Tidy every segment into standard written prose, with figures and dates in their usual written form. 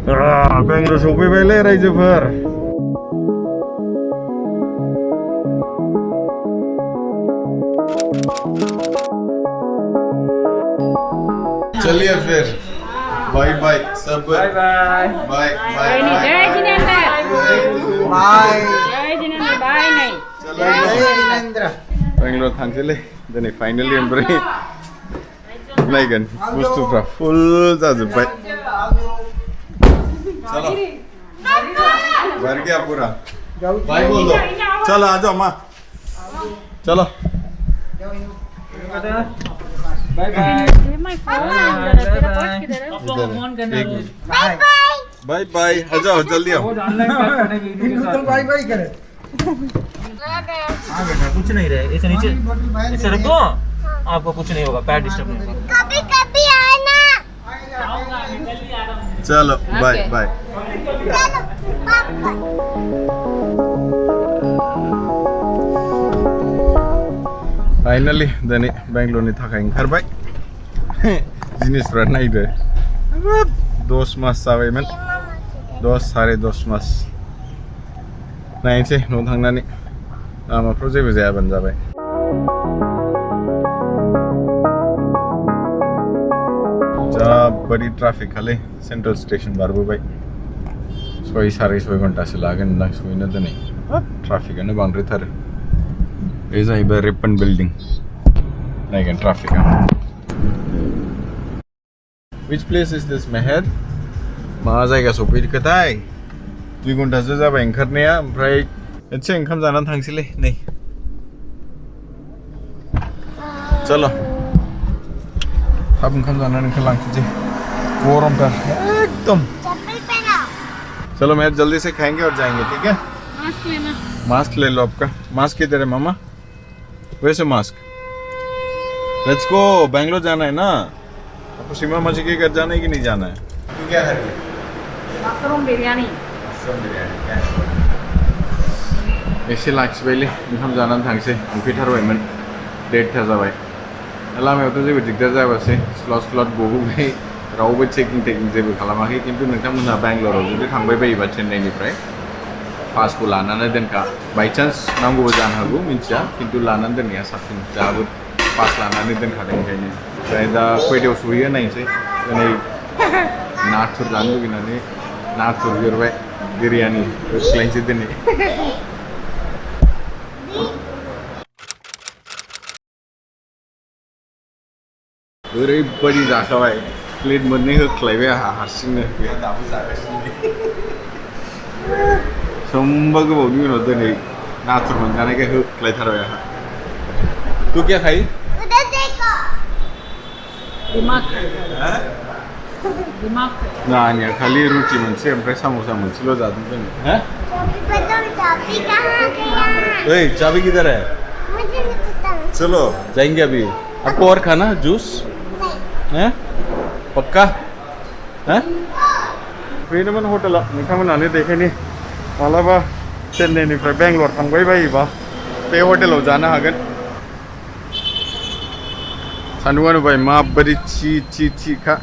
बेंगलुरु सफैबायलै रायजोफोर चलिए फिर बाय बाय सब बाय बाय बाय बाय जय जिनेंद्र बाय जय जिनेंद्र बाय नहीं जय जिनेंद्र बेंगलुरु थांसैलै दिनै फाइनली ओमफ्राय नायगोन बुस्थुफ्रा फुल जाजोब्बाय चलो भर गया पूरा बाय बोल दो चलो आ जाओ माँ चलो बाय बाय बाय बाय आ जाओ जल्दी आओ बाय बाय करे हाँ बेटा कुछ नहीं रहे ऐसे नीचे ऐसे रखो आपको कुछ नहीं होगा पैर डिस्टर्ब नहीं होगा कभी कभी आना चलो बाय बाय फाइनली दिनै बेंगलुरुनि थाखाय ओंखारबाय जिनिसफ्रा नायदो 10 मास जाबायमोन 10 साढ़े 10 मास नायनोसै न'आव थांनानै लामाफ्राव जेबो जायाबानो जाबाय जा बड़ी ट्राफिक खालै सेंट्रल स्टेशन बारबोबाय 6 साढ़े 6 घन्टासो लागोन होनदां सहैनो दिनै ट्राफिकआनो बांद्रायथारो बे जाहैबाय रेपन बिल्डिं नायगोन ट्राफिकआ Which place is this मेहेर मा जायगा सफैखोथाय 2 घन्टासो जाबाय ओंखारनाया ओमफ्राय एसे ओंखाम जानानै थांसैलै नै चलो थाब ओंखाम जानानै ओंखारलांसै गरमथार एकदम चलो मैं जल्दी से खाएंगे और जाएंगे ठीक है मास्क लेना मास्क ले लो आपका मास्क किधर है मामा वैसे मास्क लेट्स गो बेंगलोर जाना है ना आपको सीमा माजी के घर जाना है कि नहीं जाना है तू क्या है मशरूम बिरयानी एसे लाखिबायलै ओंखाम जानानै थांसै उखैथारबायमोन 1:30 जाबाय लामायावथ' जेबो दिगदार जायासै स्लट गबोबाय रावबो चेकिं जेबो खालामाखै खिन्थु नोंथांमोनहा बेंगलराव जुदि थांबाय बायोबा चेन्नाइनिफ्राय पासखौ लानानै दोनखा बायचान्स नांगौबो जानो हागौ मिन्थिया खिन्थु लानानै दोननाया साबसिन जोंहाबो पास लानानै दोनखादों ओंखायनो ओमफ्राय दा खयथायाव सहैयो नायनोसै दिनै नाथुर जानो लुगैनानै नाथुर बिहरबाय बिरियानि होख्लायनोसै दिनै ओरैबायदि जाखाबाय प्लेट मोननै होख्लायबाय आंहा हारसिंनो बेहा दाबो जागासिनो समबा गोबावनि उनाव दिनै नाथुर मोनजानायखाय होख्लायथारबाय आंहा तू क्या खाई ना आंनिया खालि रुटि मोनसे ओमफ्राय सामोसा मोनसेल' जादों जोङो ओइ चाबी किधर है चलो जाएंगे अभी आपको और खाना जूस हैं पक्का हैं बेनोमोन हटेला नोंथांमोनानो देखायनि मालाबा चेन्नाइनिफ्राय बेंगलर थांबाय बायोबा बे हटेलाव जानो हागोन सान्दुङा नुबाय माबायदि थिखा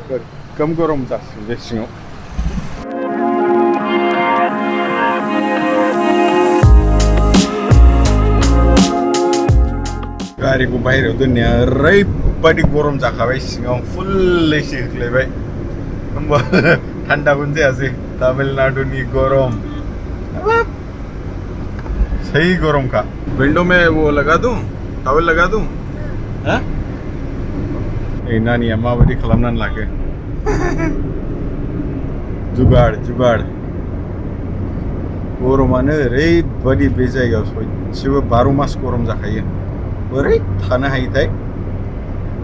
गोगोम गरम जासिगोन बे सिङाव गारिखौ बाहेरायाव दोननाया ओरैबायदि गरम जाखाबाय सिङाव फुल एसि होख्लायबाय होमबा थान्दाखौनो जायासै तामिलनाडुनि गरम सही गरम का विंडो में वो लगा दूं टॉवल लगा दूं हैं ए नानिया माबायदि खालामनानै लाखो जुगाड़ गरमानो ओरैबायदि बे जायगायाव सयसेबो 12 मास गरम जाखायो बोरै थानो हायोथाय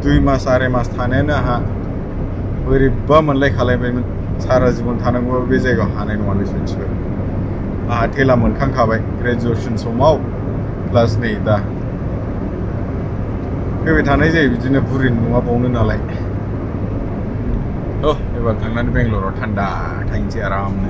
2 मास 2.5 मास थानायानो आंहा बोरैबा मोनलायखालायबायमोन सारा जीवन थानांगौबा बे जायगायाव हानाय नङानो सयसेबो आंहा थेला मोनखांखाबाय ग्रेजुएसन समाव प्लास नै दा फैबाय थानाय जायो बिदिनो बुरिनि नङा बावनो नालाय एबार थांनानै बेंगलराव थान्दा थाहैनोसै आरामनो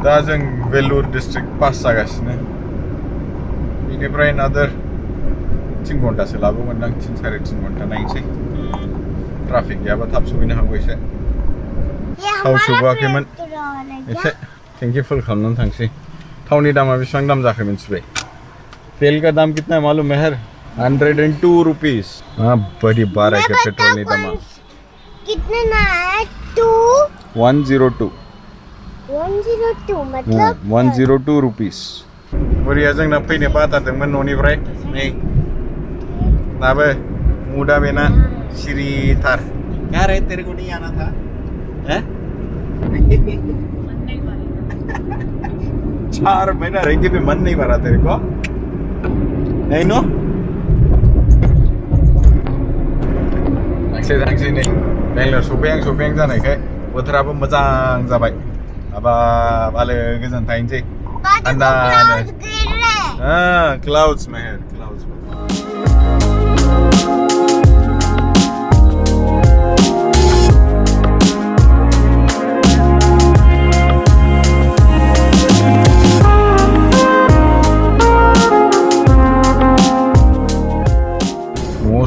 दा जों वेलुर डिस्ट्रिक्ट पास जागासिनो बेनिफ्राय another 3 घन्टासो लागौमोनदां 3-3.5 घन्टा नायनोसै ट्राफिक गैयाबा थाब सहैनो हागौ एसे थाव सोबाखैमोन एसे टेंकि फुल खालामनानै थांसै थावनि दामा बेसेबां दाम जाखो मिन्थिबाय तेल का दाम कितना है मालूम मेहर 102 रुपीस बड़ी बार है पेट्रोल नी दामा कितने ना है 2 102 मतलब 102 रुपीस बुरिया जोंना फैनो बाथारदोंमोन न'निफ्राय नै दाबो मुदा बेना सिरिथार क्या रे तेरे को नहीं आना था हैं 4 महीना रह के भी मन नहीं भरा तेरे को नहीं नो थांसै नै बेंगलर सफैहां जानायखाय बोथोराबो मोजां जाबाय माबा बालो गोजोन थाहैनोसै थान्दानो क्लाउड्स मेहर क्लाउड्स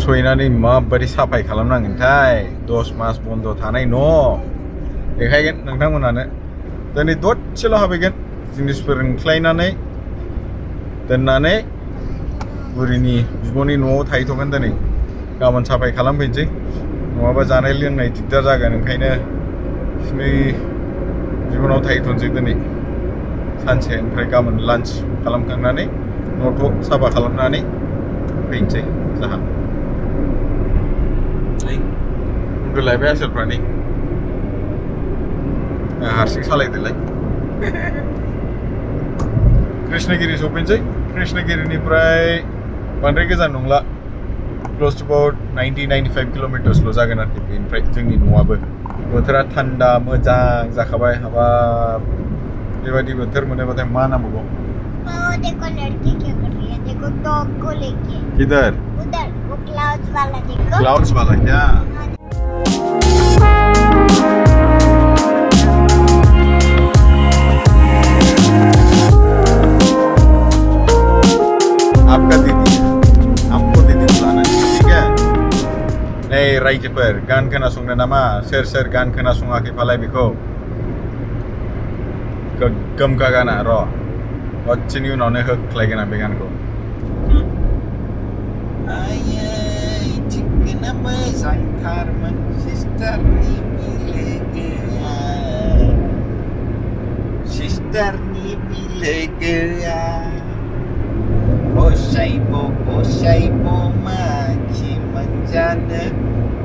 सहैनानै माबायदि साफाय खालामनांगोनथाय 10 मास बन्द थानाय न' देखायगोन नोंथांमोनानो दिनै दसेल' हाबैगोन जिनिसफोर ओंख्लायनानै दोननानै बुरिनि बिब'नि न'आव थाहैथ'गोन दिनै गाबोन साफाय खालामफैनोसै नङाबा जानाय लोंनाय दिगदार जागोन ओंखायनो बिसिनि बिब'नाव थाहैथ'नोसै दिनै सानसे ओमफ्राय गाबोन लान्च खालामखांनानै न'थ' साफा खालामनानै फैनोसै जाहा उन्दुलायबाय आसोलफ्रानि हारसिं सालायदोलाय कृष्णगिरि सफैनोसै कृष्णगिरिनिफ्राय बांद्राय गोजान नंला क्लोज टु अबाउट 90-95 किल'मिटार्सल' जागोन आरोखि बेनिफ्राय जोंनि न'आबो बोथोरा थान्दा मोजां जाखाबाय हाबाब बेबायदि बोथोर मोनोबाथाय मा नांबावगौ देखो लड़की क्या कर रही है देखो डॉग को लेके किधर उधर वो क्लाउड्स वाला देखो क्लाउड्स वाला क्या आपका दीदी हमको दीदी बुलाना है ठीक है नै रायजोफोर गान खोनासंनो नामा सोर गान खोनासङाखै फालाय बेखौ गोग्गोमखा गाना र' दसेनि उनावनो होख्लायगोन आं बे गानखौ चिकेना मोजांथारमोन सिस्टारनि बिलोगोआ बोसाइबो माखि मोनजानो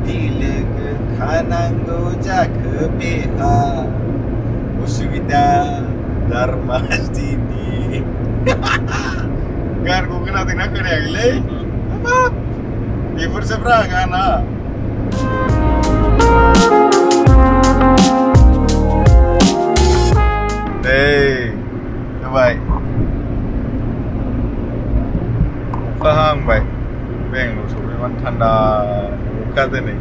बिलोगो खानांगौ जाखो बेहा उसुबिदा दारमासदिनि गानखौ खोनादोंना खोनायाखैलै बेफोरसोब्रा गाना जाबाय अखा हांबाय बेंगलर सफैबानो थान्दा अखा दिनै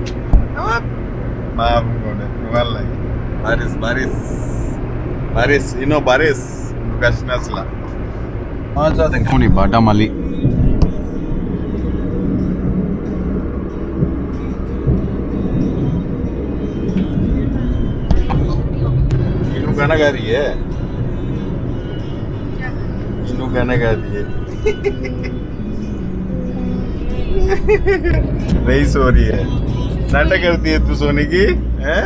मा बुंबावनो नङालाय बारिस नुगासिनो आसोला मा जादों हनै बादामालि गाना गा रही है इनो गाना गा रही है नहीं सो रही है नाटक करती है तू सोने की हैं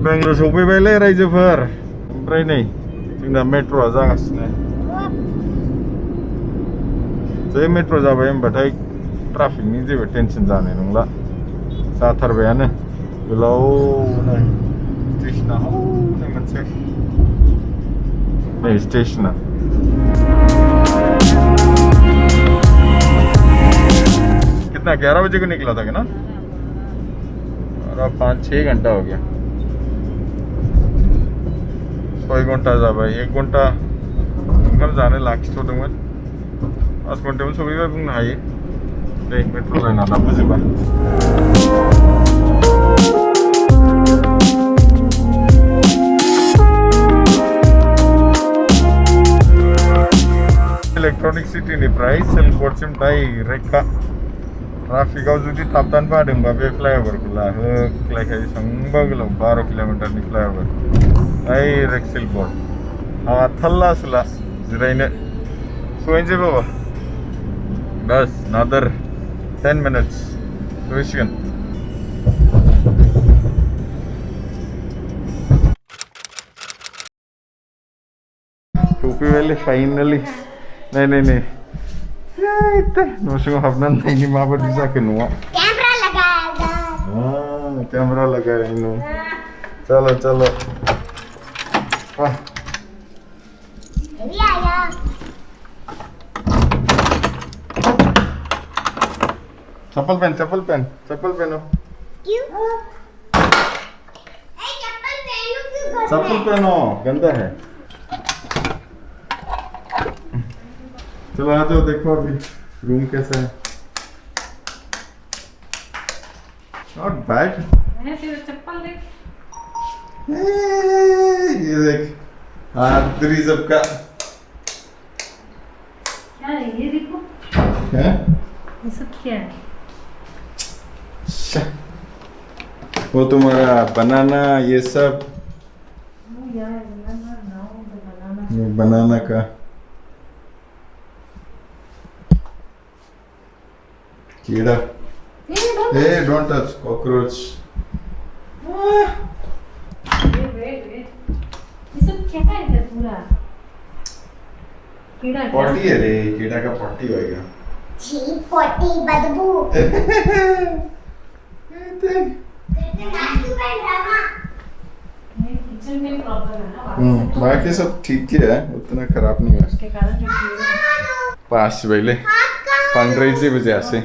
बेंगलर सफैबायलै रायजोफोर ओमफ्राय नै जोंना मेट्र'आ जागासिनो जै मेट्र' जाबाय होनबाथाय ट्राफिकनि जेबो टेनसन जानाय नंला जाथारबायानो गोलावनो स्टेशना हौनै मोनसे नै स्टेशना कितना 11 बजे को निकला था क्या ना और 5-6 घंटा हो गया 6 घंटा जाबाय 1 घंटा ओंखाम जानो लाखिथ'दोंमोन 5 घन्टायावनो सफैबाय बुंनो हायो दे मेट्र' लाइना दाबो जोबा इलेक्ट्रनिक सिटीनिफ्राय सिल्कबर्डसिम डाइरेक्टखा ट्राफिकआव जुदि थाबथानो बादोंबा बे फ्लाइअभारखौ लाहोख्लायखायो बेसेबांबा गोलाव 12 किल'मिटारनि फ्लाइअभार डाइरेक्ट सिल्कबर्ड हाथारला आसोला जिरायनो सहैनोसै बाबा बस another 10 minutes सहैसिगोन सौफैबायलै फाइनालि नै न' सिङाव हाबनानै नायनि माबायदि जाखो न'आ कैमरा लगाया इन चलो चलो चप्पल पहन चप्पल पहनो चप्पल पहनो गंदा है चलो आ जाओ देखो अभी रूम कैसा है नॉट बैड चप्पल देख ये देख आदरी सबका क्या है ये देखो है ये सब क्या है वो तुम्हारा बनाना ये सब ये बनाना का कीड़ा Hey, don't touch cockroach. Wait. ये सब क्या है इधर पूरा? कीड़ा क्या? पॉटी है रे, कीड़ा का पॉटी होएगा। छी पॉटी बदबू। किचन में प्रॉब्लम है ना? बाकी सब ठीक ही है, उतना खराब नहीं है। उसके कारण जो कीड़ा पास पहले 15 बजे आसे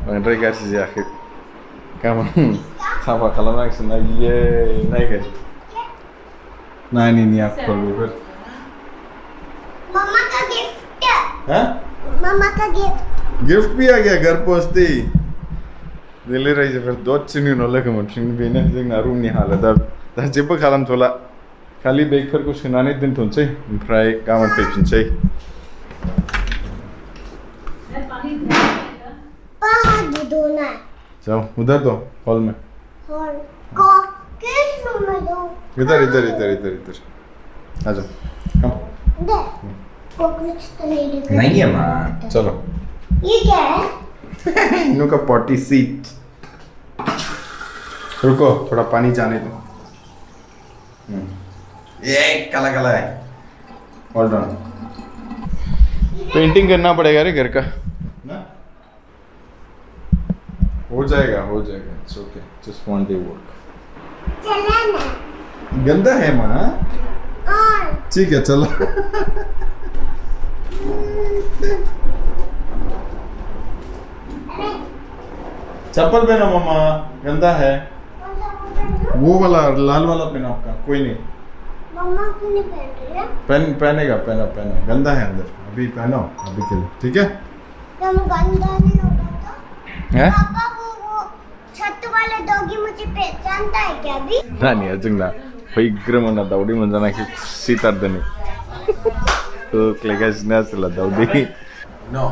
बांद्राय गाज्रि जायाखै गाबोन साफा खालामनांसिगोन आइये नायगोन नानिनि आखल बेफोर मम्मा का गिफ्ट हाँ मम्मा का गिफ्ट भी आ गया घर पहुंचते ही दिल्ली रायजोफोर दसेनि उनाव लोगो मोनफिनगोन बेनो जोंना रुमनि हालोदा दा जेबो खालामथ'ला खालि बेगफोरखौ सोनानै दोनथ'नोसै ओमफ्राय गाबोन फैफिनसै दोना जाओ उधर दो हॉल में हॉल को किस रूम में दो इधर आ जाओ कम दे कॉकरोच तो नहीं दिख नहीं है माँ चलो ये क्या है इनों का पॉटी सीट रुको थोड़ा पानी जाने दो ये काला काला है होल्ड ऑन पेंटिंग करना पड़ेगा रे घर का ना हो जाएगा it's okay just one day work चला ना गंदा है माँ और ठीक है चलो चप्पल पहनो मामा गंदा है वो वाला लाल वाला पहनो आपका कोई नहीं मम्मा क्यों नहीं पहन रही है पहनेगा पहनो गंदा है अंदर अभी पहनो अभी के लिए ठीक है तुम गंदा नहीं होगा तो हैं पापा वो छत वाले डॉगी मुझे पहचानता है क्या अभी नानिया जोंना फैग्रोमोना दाउदै मोनजानायखौ सिथारदोनि होख्लायगासिनो आसोला दाउदै नो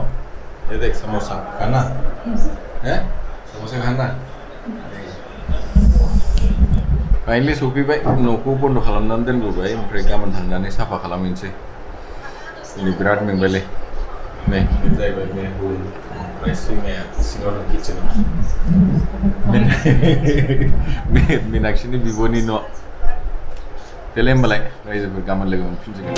ये देख समोसा खाना हैं समोसा खाना फाइनलि सौफैबाय न'खौ बन्द खालामनानै दोनबोबाय ओमफ्राय गाबोन थांनानै साफा खालामहैनोसै दिनै बिराद मेंबायलै नै बे जाहैबाय बे रुम ओमफ्राय सैमाया सिङाव दं किचेनाव मीनाक्षीनि बिब'नि न' देलाय होमबालाय रायजोफोर गाबोन लोगो मोनफिनसिगोन